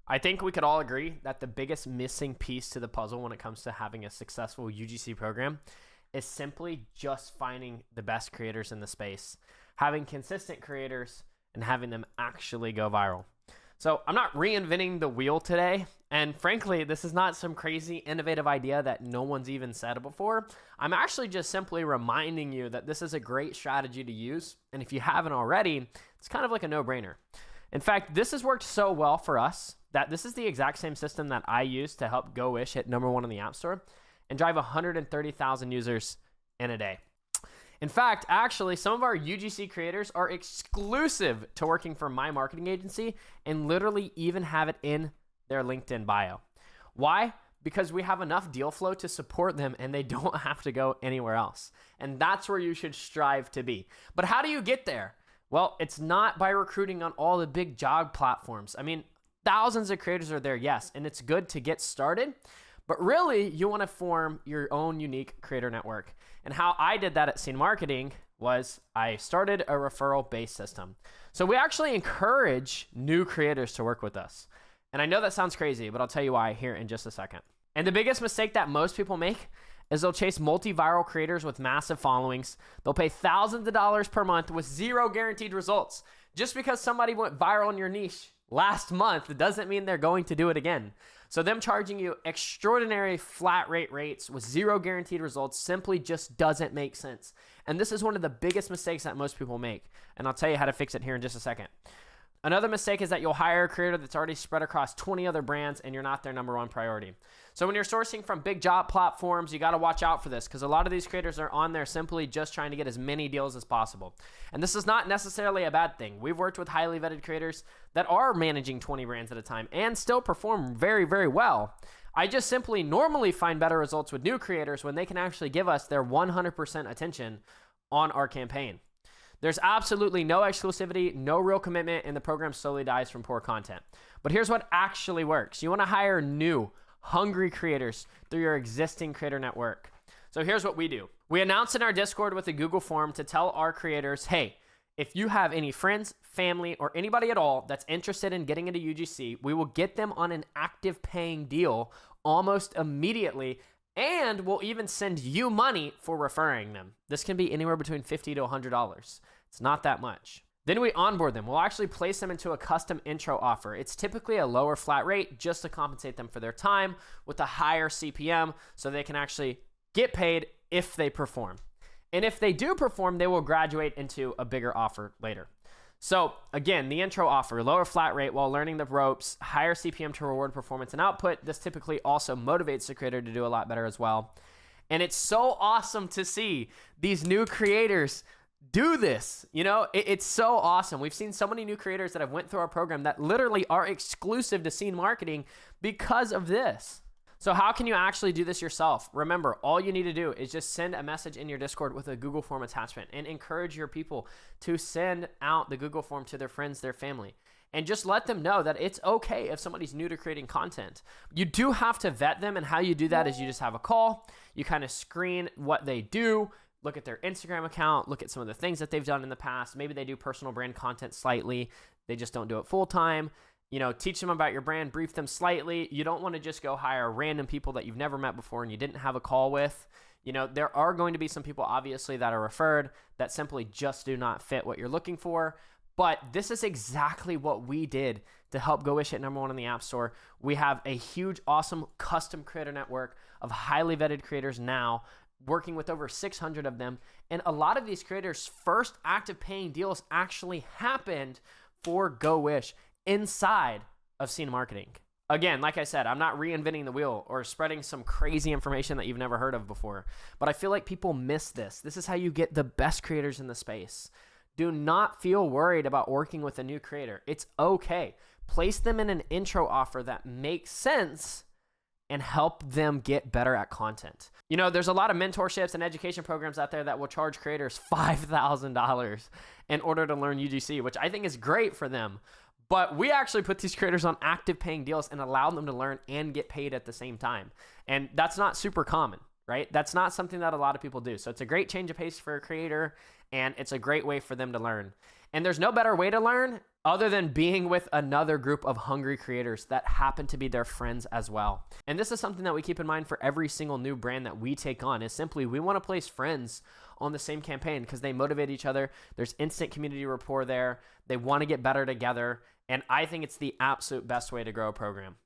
I think we could all agree that the biggest missing piece to the puzzle when it comes to having a successful UGC program is simply just finding the best creators in the space, having consistent creators, and having them actually go viral. So I'm not reinventing the wheel today. And frankly, this is not some crazy innovative idea that no one's even said before. I'm actually just simply reminding you that this is a great strategy to use. And if you haven't already, it's kind of like a no-brainer. In fact, this has worked so well for us that this is the exact same system that I use to help GoWish hit #1 in the App Store and drive 130,000 users in a day. In fact, actually, some of our UGC creators are exclusive to working for my marketing agency and literally even have it in their LinkedIn bio. Why? Because we have enough deal flow to support them and they don't have to go anywhere else. And that's where you should strive to be. But how do you get there? Well, it's not by recruiting on all the big job platforms. I mean, thousands of creators are there, yes, and it's good to get started. But really, you want to form your own unique creator network. And how I did that at Scene Marketing was I started a referral-based system. So we actually encourage new creators to work with us. And I know that sounds crazy, but I'll tell you why here in just a second. And the biggest mistake that most people make is they'll chase multi-viral creators with massive followings. They'll pay thousands of dollars per month with zero guaranteed results. Just because somebody went viral in your niche last month doesn't mean they're going to do it again. So them charging you extraordinary flat rate rates with zero guaranteed results simply just doesn't make sense. And this is one of the biggest mistakes that most people make. And I'll tell you how to fix it here in just a second. Another mistake is that you'll hire a creator that's already spread across 20 other brands and you're not their #1 priority. So when you're sourcing from big job platforms, you got to watch out for this because a lot of these creators are on there simply just trying to get as many deals as possible. And this is not necessarily a bad thing. We've worked with highly vetted creators that are managing 20 brands at a time and still perform very, very well. I just simply normally find better results with new creators when they can actually give us their 100% attention on our campaign. There's absolutely no exclusivity, no real commitment, and the program slowly dies from poor content. But here's what actually works. You want to hire new, hungry creators through your existing creator network. So here's what we do. We announce in our Discord with a Google form to tell our creators, hey, if you have any friends, family, or anybody at all that's interested in getting into UGC, we will get them on an active paying deal almost immediately, and we'll even send you money for referring them. This can be anywhere between $50 to $100. It's not that much. Then we onboard them. We'll actually place them into a custom intro offer. It's typically a lower flat rate just to compensate them for their time with a higher CPM so they can actually get paid if they perform. And if they do perform, they will graduate into a bigger offer later. So again, the intro offer, lower flat rate while learning the ropes, higher CPM to reward performance and output. This typically also motivates the creator to do a lot better as well. And it's so awesome to see these new creators do this. You know, it's so awesome. We've seen so many new creators that have went through our program that literally are exclusive to Scene Marketing because of this. So how can you actually do this yourself? Remember, all you need to do is just send a message in your Discord with a Google form attachment and encourage your people to send out the Google form to their friends, their family, and just let them know that it's okay if somebody's new to creating content. You do have to vet them, and how you do that is you just have a call, you kind of screen what they do, look at their Instagram account, look at some of the things that they've done in the past. Maybe they do personal brand content slightly, they just don't do it full time. You know, teach them about your brand, brief them slightly. You don't want to just go hire random people that you've never met before and you didn't have a call with. You know, there are going to be some people, obviously, that are referred that simply just do not fit what you're looking for. But this is exactly what we did to help GoWish hit #1 in the App Store. We have a huge, awesome custom creator network of highly vetted creators now, working with over 600 of them. And a lot of these creators' first active paying deals actually happened for GoWish inside of Scene Marketing. Again, like I said, I'm not reinventing the wheel or spreading some crazy information that you've never heard of before, but I feel like people miss this. This is how you get the best creators in the space. Do not feel worried about working with a new creator. It's okay. Place them in an intro offer that makes sense and help them get better at content. You know, there's a lot of mentorships and education programs out there that will charge creators $5,000 in order to learn UGC, which I think is great for them. But we actually put these creators on active paying deals and allow them to learn and get paid at the same time. And that's not super common, right? That's not something that a lot of people do. So it's a great change of pace for a creator, and it's a great way for them to learn. And there's no better way to learn other than being with another group of hungry creators that happen to be their friends as well. And this is something that we keep in mind for every single new brand that we take on, is simply we want to place friends on the same campaign because they motivate each other. There's instant community rapport there. They want to get better together. And I think it's the absolute best way to grow a program.